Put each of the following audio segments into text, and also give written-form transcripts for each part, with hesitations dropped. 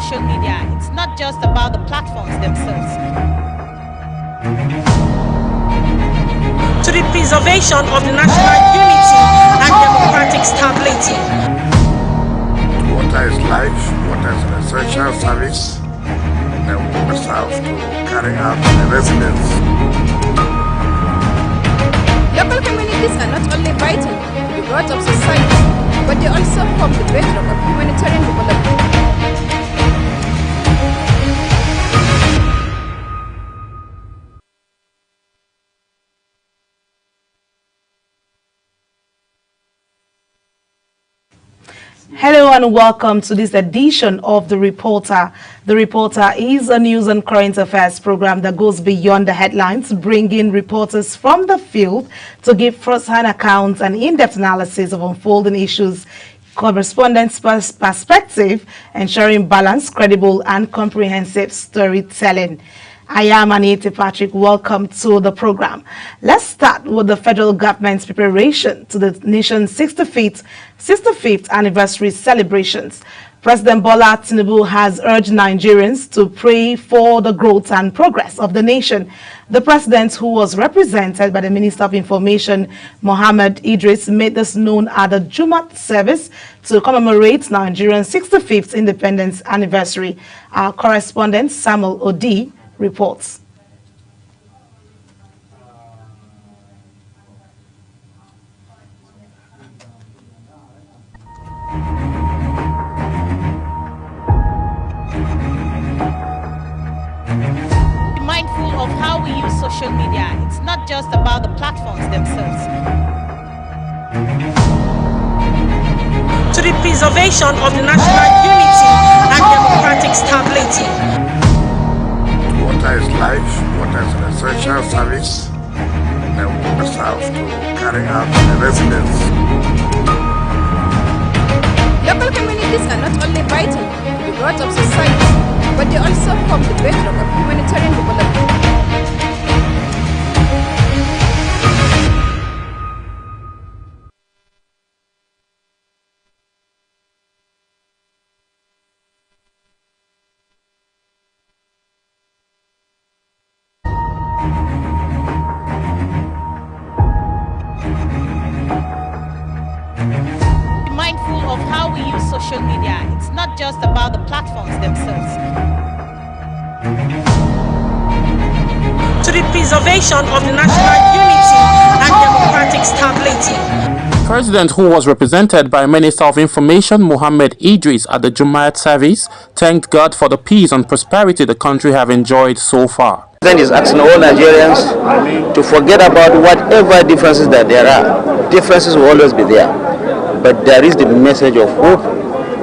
social media, it's not just about the platforms themselves. To the preservation of the national unity and democratic stability. Water is life, water is an essential service, and we must have to carry out the residents. Local communities are not only vital to the growth of society, but they also form the bedrock of humanitarian development. Hello and welcome to this edition of The Reporter. The Reporter is a news and current affairs program that goes beyond the headlines, bringing reporters from the field to give first-hand accounts and in-depth analysis of unfolding issues, correspondents' perspective, ensuring balanced, credible and comprehensive storytelling. I am Anita Patrick. Welcome to the program. Let's start with the federal government's preparation to the nation's 65th anniversary celebrations. President Bola Tinubu has urged Nigerians to pray for the growth and progress of the nation. The president, who was represented by the Minister of Information, Mohammed Idris, made this known at the Jumat service to commemorate Nigeria's 65th independence anniversary. Our correspondent, Samuel Odi, reports. Be mindful of how we use social media. It's not just about the platforms themselves. To the preservation of the national unity and democratic stability. Water is life, water is an essential service, and we must have to carry out the residents. Local communities are not only vital to the growth of society, but they also form the bedrock of humanitarian development. Be mindful of how we use social media. It's not just about the platforms themselves. To the preservation of the national unity and democratic stability. The president, who was represented by Minister of Information Mohammed Idris at the Jumat service, thanked God for the peace and prosperity the country have enjoyed so far. The president is asking all Nigerians to forget about whatever differences that there are. Differences will always be there, but there is the message of hope,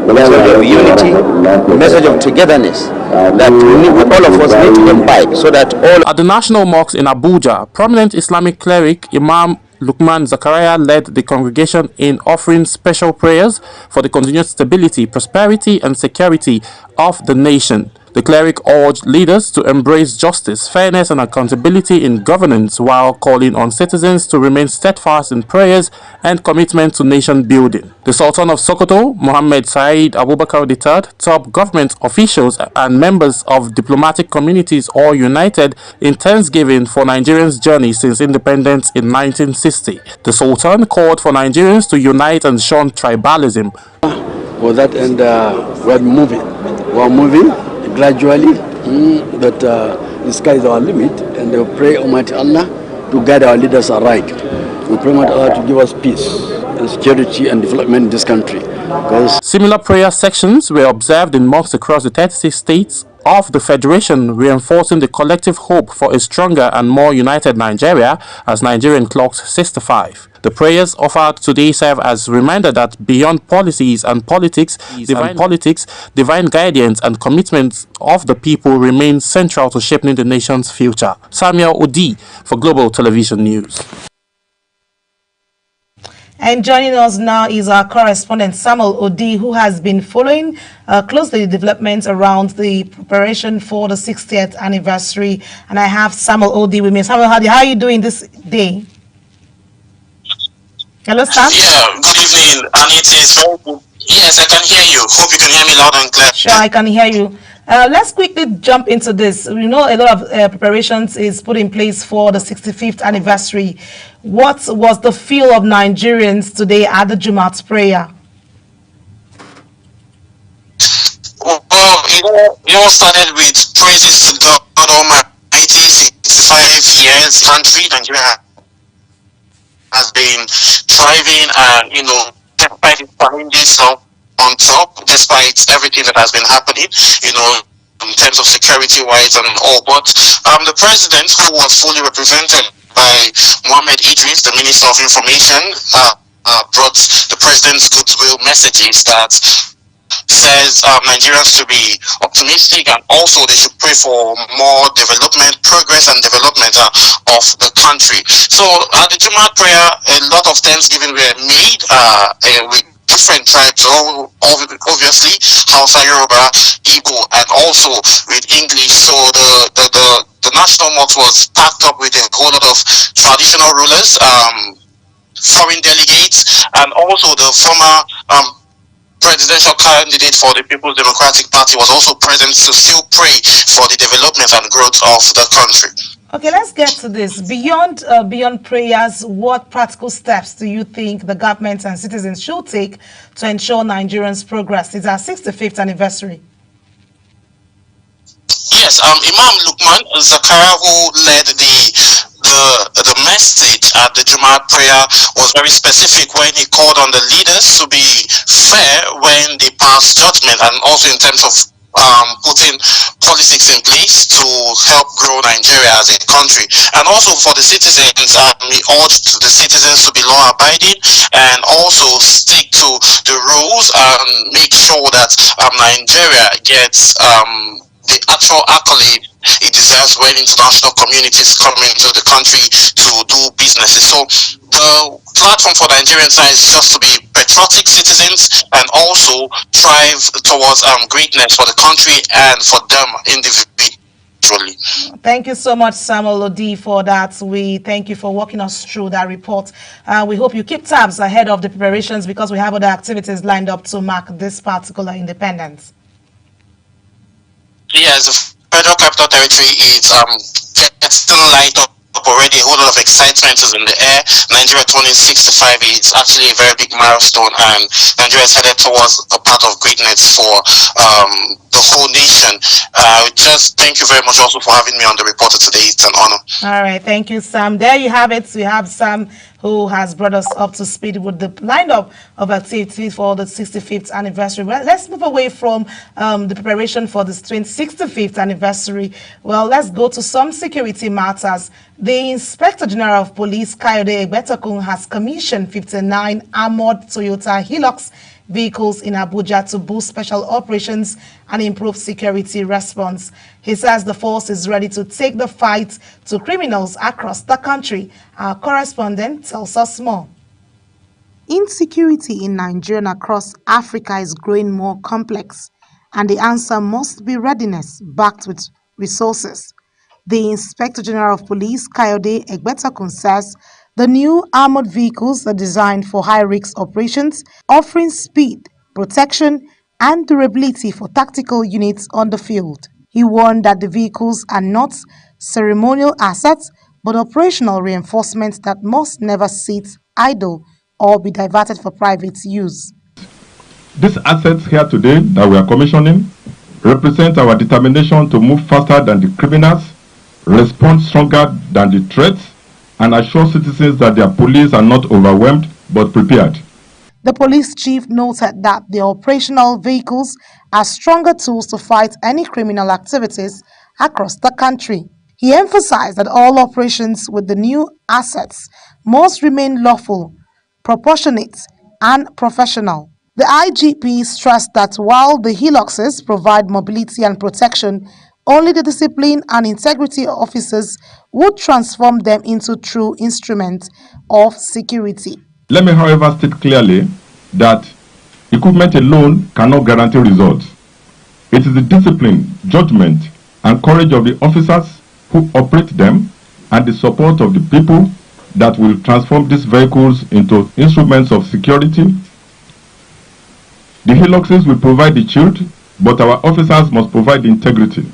the message of unity, the message of togetherness that all of us need to imbibe, so that all. At the National Mosque in Abuja, prominent Islamic cleric Imam Lukman Zakaria led the congregation in offering special prayers for the continued stability, prosperity and security of the nation. The cleric urged leaders to embrace justice, fairness and accountability in governance, while calling on citizens to remain steadfast in prayers and commitment to nation building. The Sultan of Sokoto, Mohammed Said Abubakar III, top government officials and members of diplomatic communities all united in thanksgiving for Nigerians' journey since independence in 1960. The Sultan called for Nigerians to unite and shun tribalism. For that, and we're moving gradually, but the sky is our limit, and we pray Almighty Allah to guide our leaders aright. We pray Almighty Allah to give us peace and security and development in this country. Similar prayer sections were observed in mosques across the 36 states of the Federation, reinforcing the collective hope for a stronger and more united Nigeria as Nigerian clocked 65. The prayers offered today serve as a reminder that beyond policies and politics, divine guidance and commitments of the people remain central to shaping the nation's future. Samuel Odi for Global Television News. And joining us now is our correspondent Samuel Odi, who has been following closely the developments around the preparation for the 60th anniversary. And I have Samuel Odi with me. Samuel, how are you doing this day? Hello, Sam. Yeah, good evening, Anita. It's very good. Yes, I can hear you. Hope you can hear me loud and clear. Sure, I can hear you. Let's quickly jump into this. We know a lot of preparations is put in place for the 65th anniversary. What was the feel of Nigerians today at the Jumat prayer? Well, it all started with praises to God Almighty. 65 years country, Nigeria has been thriving, and despite its challenges on top, despite everything that has been happening, in terms of security wise and all. But the president, who was fully represented by Mohammed Idris, the Minister of Information, brought the president's goodwill messages that says Nigerians should be optimistic, and also they should pray for more development, progress and development of the country. So at the Jumat prayer, a lot of thanksgiving were made with different tribes, obviously Hausa, Yoruba, Igbo, and also with English. So the national mosque was packed up with a whole lot of traditional rulers, foreign delegates, and also the former presidential candidate for the People's Democratic Party was also present to still pray for the development and growth of the country. Okay, let's get to this. Beyond prayers, what practical steps do you think the government and citizens should take to ensure Nigerians' progress? It's our 65th anniversary. Yes, Imam Lukman Zakaria, who led the message at the Jumat prayer, was very specific when he called on the leaders to be fair when they pass judgment, and also in terms of putting politics in place to help grow Nigeria as a country. And also for the citizens, he urged the citizens to be law-abiding and also stick to the rules and make sure that Nigeria gets the actual accolade it deserves when international communities come into the country to do businesses. So the platform for Nigerians is just to be patriotic citizens and also strive towards greatness for the country and for them individually. Thank you so much, Samuel Lodi, for that. We thank you for walking us through that report. We hope you keep tabs ahead of the preparations, because we have other activities lined up to mark this particular independence. Yes, the Federal Capital Territory is getting light up already. A whole lot of excitement is in the air. Nigeria turning 65 is actually a very big milestone, and Nigeria is headed towards a path of greatness for the whole nation. Just thank you very much also for having me on the reporter today. It's an honor. All right, thank you, Sam. There you have it. We have Sam, who has brought us up to speed with the lineup of activities for the 65th anniversary. Well, let's move away from the preparation for the 65th anniversary. Well, let's go to some security matters. The Inspector General of Police, Kayode Egbetokun, has commissioned 59 armored Toyota Hilux vehicles in Abuja to boost special operations and improve security response. He says the force is ready to take the fight to criminals across the country. Our correspondent tells us more. Insecurity in Nigeria and across Africa is growing more complex, and the answer must be readiness backed with resources. The Inspector General of Police, Kayode Egbetokun, says the new armored vehicles are designed for high-risk operations, offering speed, protection, and durability for tactical units on the field. He warned that the vehicles are not ceremonial assets, but operational reinforcements that must never sit idle or be diverted for private use. These assets here today that we are commissioning represent our determination to move faster than the criminals, respond stronger than the threats, and assure citizens that their police are not overwhelmed but prepared. The police chief noted that the operational vehicles are stronger tools to fight any criminal activities across the country. He emphasized that all operations with the new assets must remain lawful, proportionate, and professional. The IGP stressed that while the Hiluxes provide mobility and protection, only the discipline and integrity officers would transform them into true instruments of security. Let me, however, state clearly that equipment alone cannot guarantee results. It is the discipline, judgment, and courage of the officers who operate them and the support of the people that will transform these vehicles into instruments of security. The Hiluxes will provide the shield, but our officers must provide the integrity.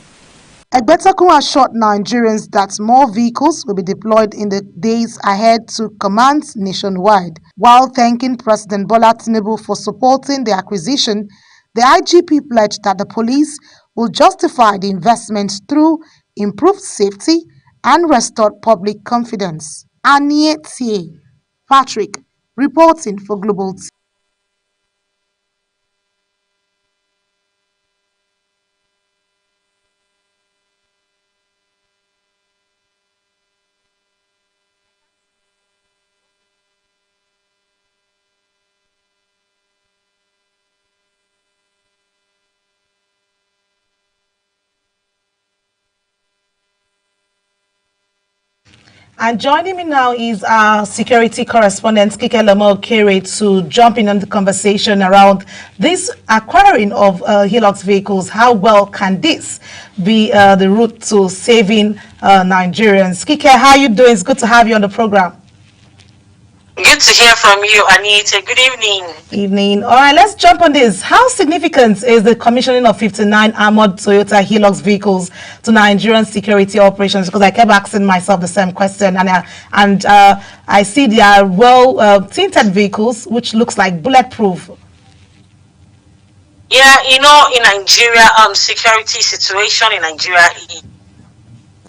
Egbetokun assured Nigerians that more vehicles will be deployed in the days ahead to commands nationwide. While thanking President Bola Tinubu for supporting the acquisition, the IGP pledged that the police will justify the investments through improved safety and restored public confidence. Aniette Patrick, reporting for Global TV. And joining me now is our security correspondent, Kike Lomo-Okere, to jump in on the conversation around this acquiring of Hilux vehicles. How well can this be the route to saving Nigerians? Kike, how are you doing? It's good to have you on the program. Good to hear from you, Anita. Good evening. Evening. All right, let's jump on this. How significant is the commissioning of 59 armored Toyota Hilux vehicles to Nigerian security operations? Because I kept asking myself the same question, and I see they are well tinted vehicles, which looks like bulletproof. Yeah, you know, in Nigeria, security situation in Nigeria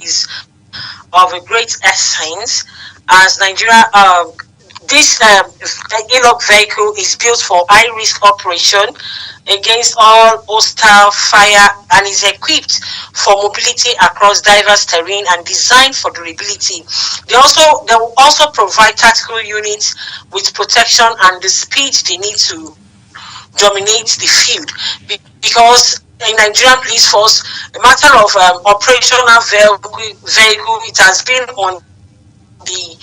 is of a great essence, as Nigeria. This Hilux vehicle is built for high-risk operation against all hostile fire and is equipped for mobility across diverse terrain and designed for durability. They will also provide tactical units with protection and the speed they need to dominate the field. Because in Nigerian police force, a matter of operational vehicle, it has been on the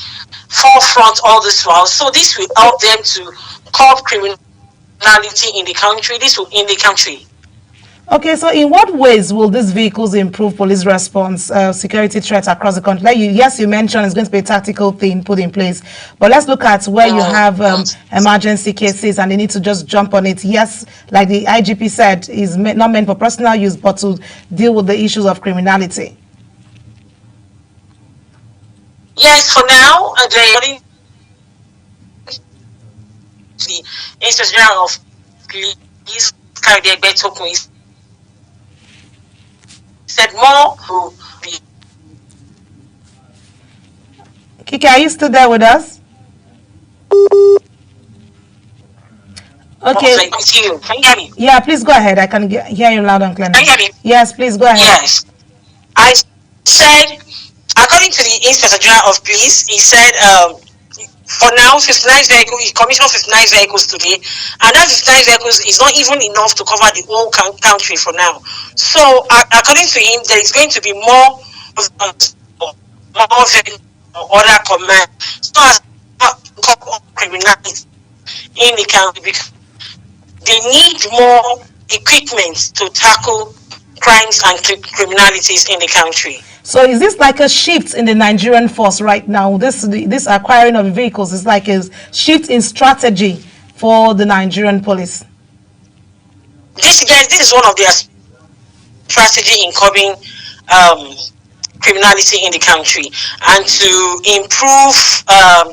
forefront all this while. So this will help them to curb criminality in the country. This will end the country. Okay, so in what ways will these vehicles improve police response, security threats across the country? Like yes, you mentioned it's going to be a tactical thing put in place, but let's look at where you have emergency cases and they need to just jump on it. Yes, like the IGP said, is not meant for personal use, but to deal with the issues of criminality. Yes, for now, the Inspector General of Police, Kayode Egbetokun, said more to the... Kike, are you still there with us? Okay. Can you hear me? Yeah, please go ahead. I can hear you loud and clear. Can you hear me? Yes, please go ahead. Yes. I said, according to the Inspector General of Police, he said, for now, 59 vehicles, he commissioned 59 vehicles today, and that 59 vehicles is not even enough to cover the whole country for now. So, according to him, there is going to be more vehicles or other command, so as criminality in the country, because they need more equipment to tackle crimes and criminalities in the country. So is this like a shift in the Nigerian force right now? This acquiring of vehicles is like a shift in strategy for the Nigerian police? This is one of their strategy in curbing criminality in the country and to improve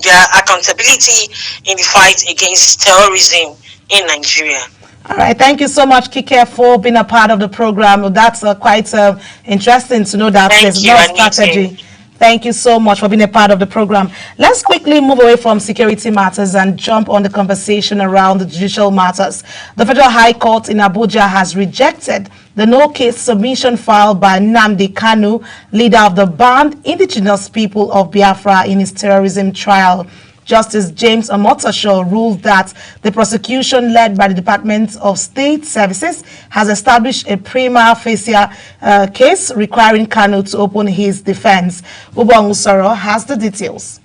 their accountability in the fight against terrorism in Nigeria. All right, thank you so much, Kike, for being a part of the program. That's quite interesting to know that there's no strategy. Thank you so much for being a part of the program. Let's quickly move away from security matters and jump on the conversation around the judicial matters. The Federal High Court in Abuja has rejected the no-case submission filed by Nnamdi Kanu, leader of the banned indigenous people of Biafra, in his terrorism trial. Justice James Omotosho ruled that the prosecution led by the Department of State Services has established a prima facie case requiring Kanu to open his defense. Ubong Usoro has the details.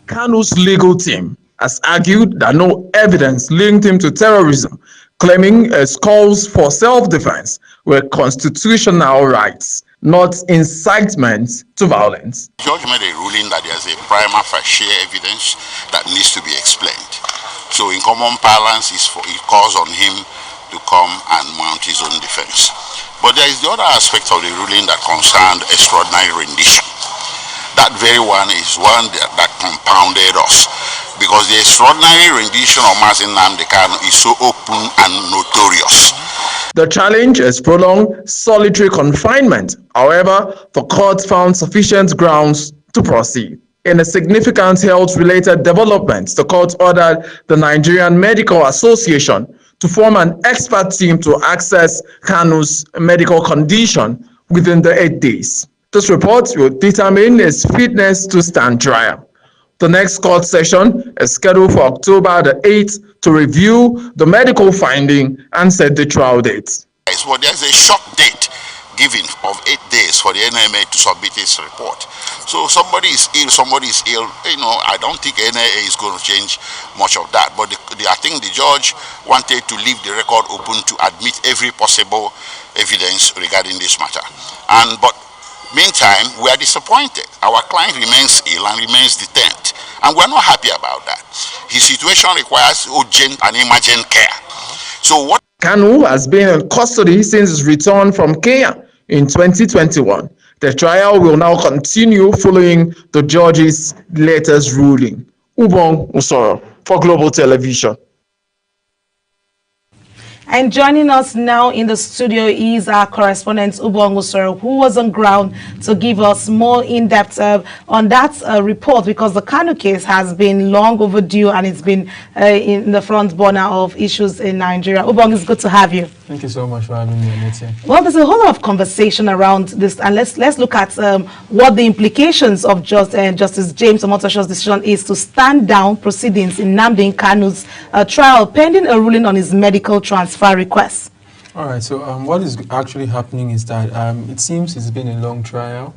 Kanu's legal team has argued that no evidence linked him to terrorism, claiming his calls for self-defense were constitutional rights, not incitement to violence. The judge made a ruling that there's a prima facie evidence that needs to be explained. So in common parlance, it calls on him to come and mount his own defense. But there is the other aspect of the ruling that concerned extraordinary rendition. That very one is one that compounded us, because the extraordinary rendition of Mazi Nnamdi Kanu is so open and notorious. The challenge is prolonged solitary confinement. However, the court found sufficient grounds to proceed. In a significant health-related development, the court ordered the Nigerian Medical Association to form an expert team to assess Kanu's medical condition within the 8 days. This report will determine his fitness to stand trial. The next court session is scheduled for October the 8th to review the medical finding and set the trial date. Well, there's a short date given of 8 days for the NMA to submit its report. So somebody is ill, I don't think NIA is going to change much of that. But I think the judge wanted to leave the record open to admit every possible evidence regarding this matter. But meantime, we are disappointed. Our client remains ill and remains detained. And we're not happy about that. His situation requires urgent and emergent care. So what Kanu has been in custody since his return from Kenya in 2021. The trial will now continue following the judge's latest ruling. Ubong Usoro for Global Television. And joining us now in the studio is our correspondent Ubong Usoro, who was on ground to give us more in-depth on that report, because the Kanu case has been long overdue and it's been in the front burner of issues in Nigeria. Ubong, it's good to have you. Thank you so much for having me, Anita. Well, there's a whole lot of conversation around this, and let's look at what the implications of Justice James Omotosho's decision is to stand down proceedings in Nnamdi Kanu's trial pending a ruling on his medical transfer request. All right, so what is actually happening is that it seems it's been a long trial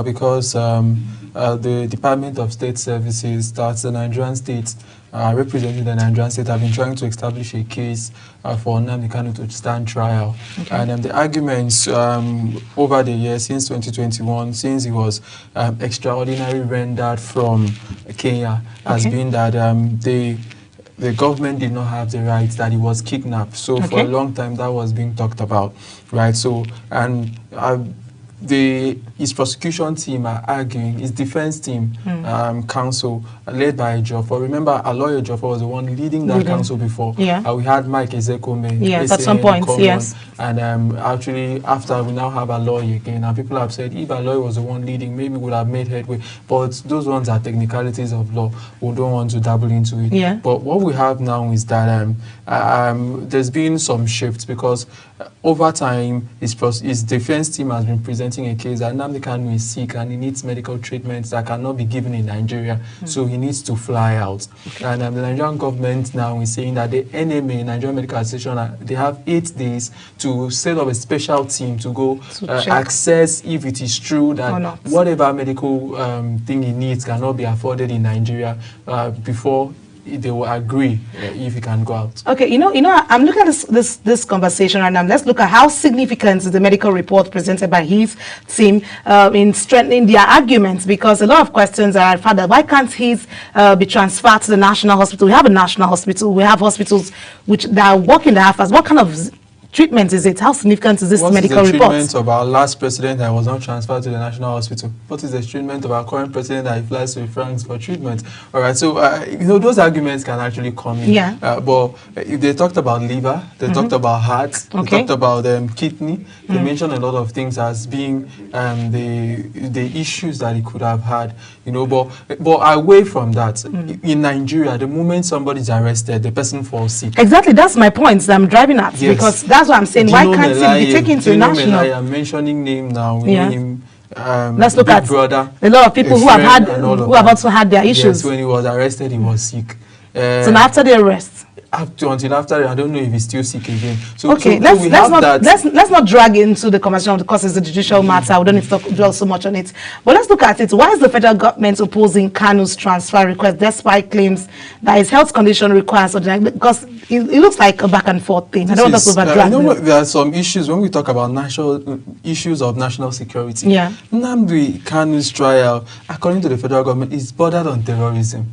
because the Department of State Services, that's the Nigerian state, representing the Nigerian state, have been trying to establish a case for Nnamdi Kanu to stand trial. Okay. And the arguments over the years since 2021, since he was extraordinarily rendered from Kenya, has been that the government did not have the rights, that he was kidnapped. So for a long time that was being talked about, right? So, and his prosecution team are arguing, his defense team, counsel, led by Ejiofor. Remember, our lawyer Ejiofor was the one leading that counsel before. Yeah. We had Mike Ezekome. Yes, at some point, yes. And actually, after we now have a lawyer again, and people have said, if our lawyer was the one leading, maybe we would have made headway. But those ones are technicalities of law. We don't want to dabble into it. Yeah. But what we have now is that there's been some shifts, because over time, his defense team has been presenting a case that Nnamdi Kanu is sick and he needs medical treatments that cannot be given in Nigeria, so he needs to fly out. And the Nigerian government now is saying that the NMA, Nigerian Medical Association, they have 8 days to set up a special team to go access if it is true that whatever medical thing he needs cannot be afforded in Nigeria before they will agree if he can go out. Okay, you know, I'm looking at this conversation right now. Let's look at how significant is the medical report presented by his team in strengthening their arguments, because a lot of questions are, Father, why can't his be transferred to the national hospital? We have a national hospital. We have hospitals that are working the half as. What kind of treatment is it? How significant is this medical report? What is the treatment of our last president that was not transferred to the national hospital? What is the treatment of our current president that he flies to France for treatment? All right, so those arguments can actually come in. Yeah. But if they talked about liver, they talked about heart, they talked about kidney. They mentioned a lot of things as being the issues that he could have had. But away from that, in Nigeria, the moment somebody's arrested, the person falls sick. Exactly, that's my point that I'm driving at, because that's what I'm saying. Why can't he be taken to national? I'm mentioning name now. Let's look at brother. A lot of people who have also had their issues. Yes, when he was arrested, he was sick. So now after the arrest, until after, I don't know if he's still sick again. So, okay, let's not drag into the conversation because it's a judicial matter. We don't need to dwell so much on it. But let's look at it. Why is the federal government opposing Kanu's transfer request, despite claims that his health condition requires? Because it looks like a back and forth thing. I don't want us to overdrag. There are some issues when we talk about issues of national security. Yeah. Nnamdi Kanu's trial, according to the federal government, is bordered on terrorism.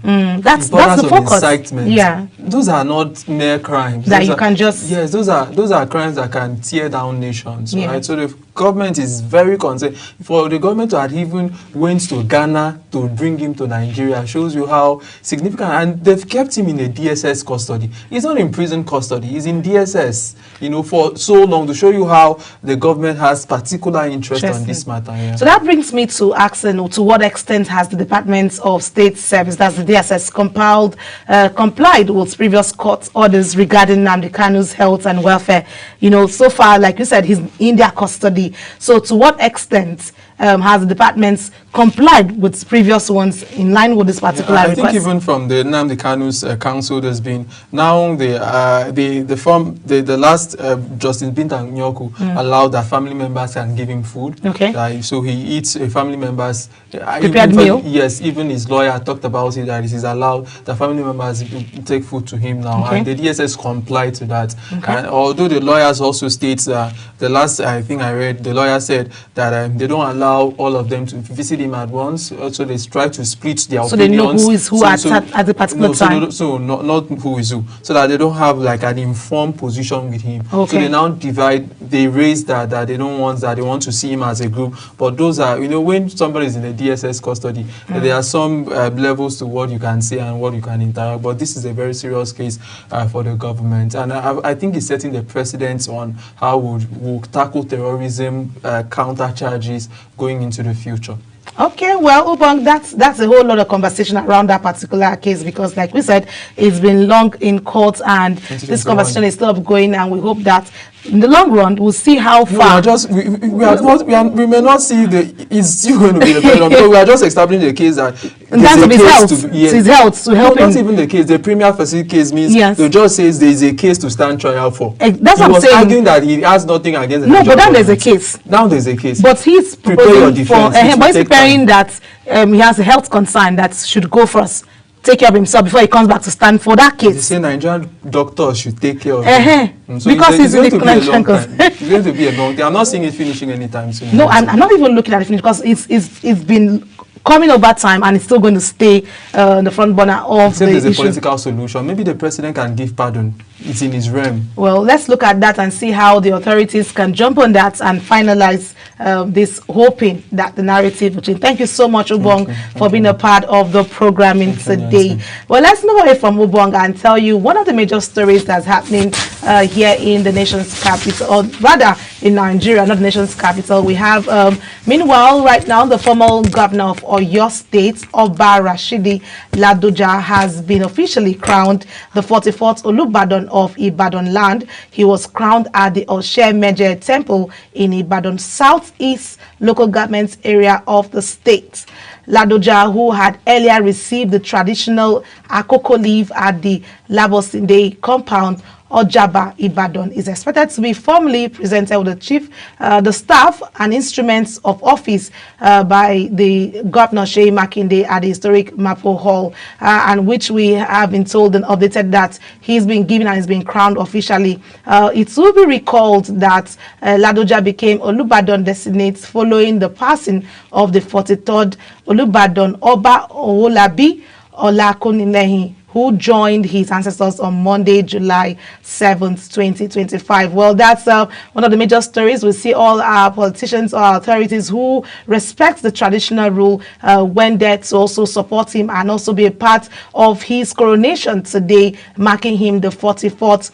That's borders the of focus. incitement. Yeah. Those are not mere crimes. That Those you are- can just... Yes, those are crimes that can tear down nations, Yeah. right? So the government is very concerned. For the government to have even went to Ghana to bring him to Nigeria shows you how significant, and they've kept him in a DSS custody. He's not in prison custody, he's in DSS, for so long, to show you how the government has particular interest on this matter. Yeah. So that brings me to ask, to what extent has the Department of State Service, that's the DSS, complied with previous court orders regarding Nnamdi Kanu's health and welfare? So far, like you said, he's in their custody. So to what extent has the department complied with previous ones in line with this particular I request? think even from the Nnamdi Kanu's council, there's been now the last Justice Binta Nyoku allowed that family members can give him food. Okay. So he eats a family member's prepared meal. Yes, even his lawyer talked about it, that it is allowed that family members take food to him now, Okay. and the DSS complied to that. Okay. And although the lawyers also states the last I think I read, the lawyer said that they don't allow all of them to visit him at once, so they try to split their So they opinions. know who is who at a particular no, time. So not who is who, so that they don't have like an informed position with him. Okay. So they now divide. They raise that they don't want that. They want to see him as a group. But those are, when somebody is in a DSS custody, there are some levels to what you can say and what you can interact. But this is a very serious case for the government, and I think it's setting the precedent on how we'll tackle terrorism counter charges going into the future. Okay, well, Ubong, that's a whole lot of conversation around that particular case, because like we said, it's been long in court, and this conversation is still going, and we hope that in the long run we'll see how far. We may not see it's still going to be the president, because we are just establishing the case that in terms of his health, to help him. Not even the case. The premier facility case means the judge says there is a case to stand trial for. That's what I'm saying. Arguing that he has nothing against the No, but now there's a case. Now there's a case. But he's prepare your proposing defense. but he's preparing that he has a health concern that should go first, take care of himself before he comes back to stand for that case. They say Nigerian doctors should take care of him. So because it's he's going to be a long time. time. It's going to be a long time. I'm not seeing it finishing anytime soon. No, I'm not even looking at it finish, because it's been coming over time, and it's still going to stay in the front burner of the there's a issue. political solution. Maybe the president can give pardon. It's in his realm. Well, let's look at that and see how the authorities can jump on that and finalize this, hoping that the narrative will change. Thank you so much, Ubong, for being a part of the programming today. Well, let's move away from Ubong and tell you one of the major stories that's happening here in the nation's capital, or rather in Nigeria, not the nation's capital. We have, meanwhile, right now, the former governor of Oyo State, Oba Rashidi Ladoja, has been officially crowned the 44th Olubadan of Ibadan land. He was crowned at the Oshe-Meje Temple in Ibadan Southeast local government area of the state. Ladoja, who had earlier received the traditional Akoko leaf at the Labosinde compound, Ojaba, Ibadan, is expected to be formally presented with the staff and instruments of office by the Governor Sheyi Makinde at the historic Mapo Hall, and which we have been told and updated that he's been given and he's been crowned officially. It will be recalled that Ladoja became Olubadan designate following the passing of the 43rd Olubadan, Oba Owolabi Olakunilehin, who joined his ancestors on Monday, July 7th, 2025. Well, that's one of the major stories. We see all our politicians or authorities who respect the traditional rule went there to also support him and also be a part of his coronation today, marking him the 44th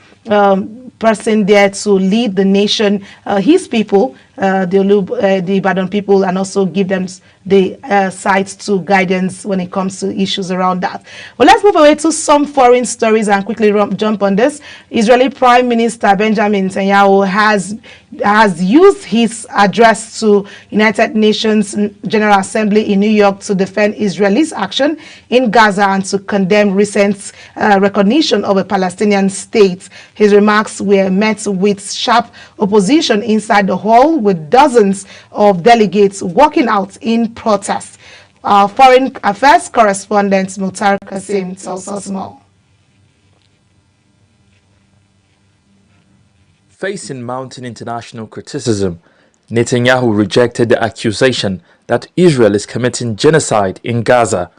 person there to lead the nation, his people, the Ibadan people, and also give them the sight to guidance when it comes to issues around that. Well, let's move away to some foreign stories and quickly jump on this. Israeli Prime Minister Benjamin Netanyahu has used his address to United Nations General Assembly in New York to defend Israel's action in Gaza and to condemn recent recognition of a Palestinian state. His remarks were met with sharp opposition inside the hall, with dozens of delegates walking out in protest. Our Foreign Affairs correspondent Mukhtar Kasim tells us more. Facing mounting international criticism, Netanyahu rejected the accusation that Israel is committing genocide in Gaza.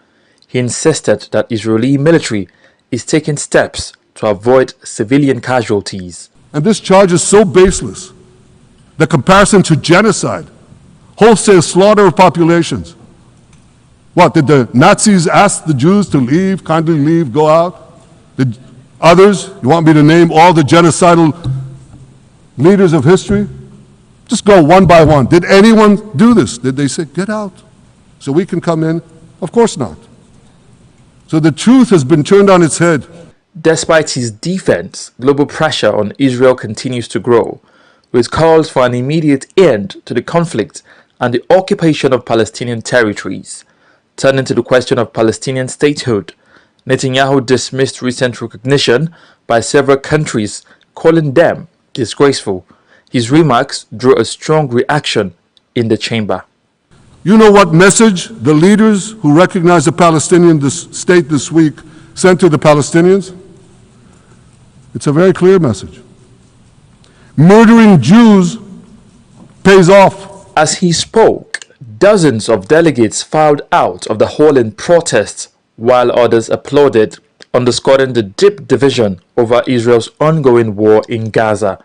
He insisted that Israeli military is taking steps to avoid civilian casualties. And this charge is so baseless. The comparison to genocide, wholesale slaughter of populations. What, did the Nazis ask the Jews to leave, kindly leave, go out? Did others, you want me to name all the genocidal leaders of history? Just go one by one. Did anyone do this? Did they say, get out so we can come in? Of course not. So the truth has been turned on its head. Despite his defense, global pressure on Israel continues to grow, with calls for an immediate end to the conflict and the occupation of Palestinian territories. Turning to the question of Palestinian statehood, Netanyahu dismissed recent recognition by several countries, calling them disgraceful. His remarks drew a strong reaction in the chamber. You know what message the leaders who recognize the Palestinian state this week sent to the Palestinians? It's a very clear message. Murdering Jews pays off. As he spoke, dozens of delegates filed out of the hall in protest, while others applauded, underscoring the deep division over Israel's ongoing war in Gaza.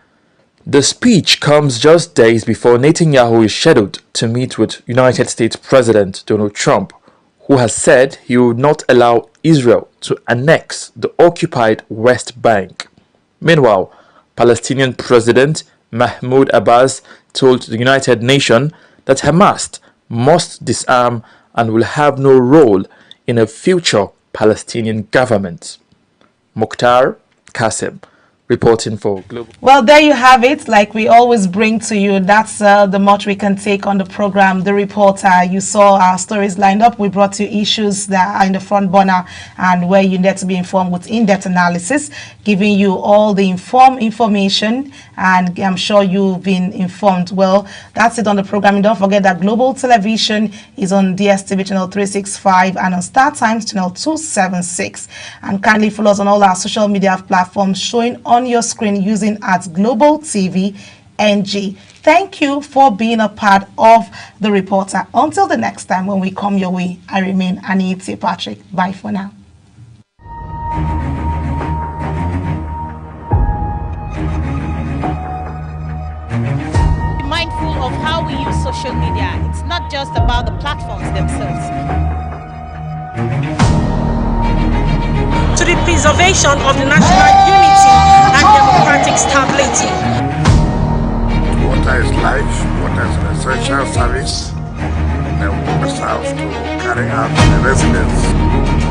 The speech comes just days before Netanyahu is scheduled to meet with United States President Donald Trump, who has said he would not allow Israel to annex the occupied West Bank. Meanwhile, Palestinian President Mahmoud Abbas told the United Nations that Hamas must disarm and will have no role in a future Palestinian government. Mukhtar Qasim, reporting for Global. Well, there you have it. Like we always bring to you, that's the much we can take on the program. The Reporter, you saw our stories lined up. We brought you issues that are in the front burner and where you need to be informed with in-depth analysis, giving you all the information, and I'm sure you've been informed. Well, that's it on the program. And don't forget that Global Television is on DSTV channel 365 and on Star Times channel 276. And kindly follow us on all our social media platforms showing on your screen using @Global TV NG. Thank you for being a part of The Reporter. Until the next time when we come your way, I remain Anita Patrick. Bye for now. Be mindful of how we use social media. It's not just about the platforms themselves. To the preservation of the national unity and democratic stability. Water is life, water is an essential service, and we must have to carry out the residents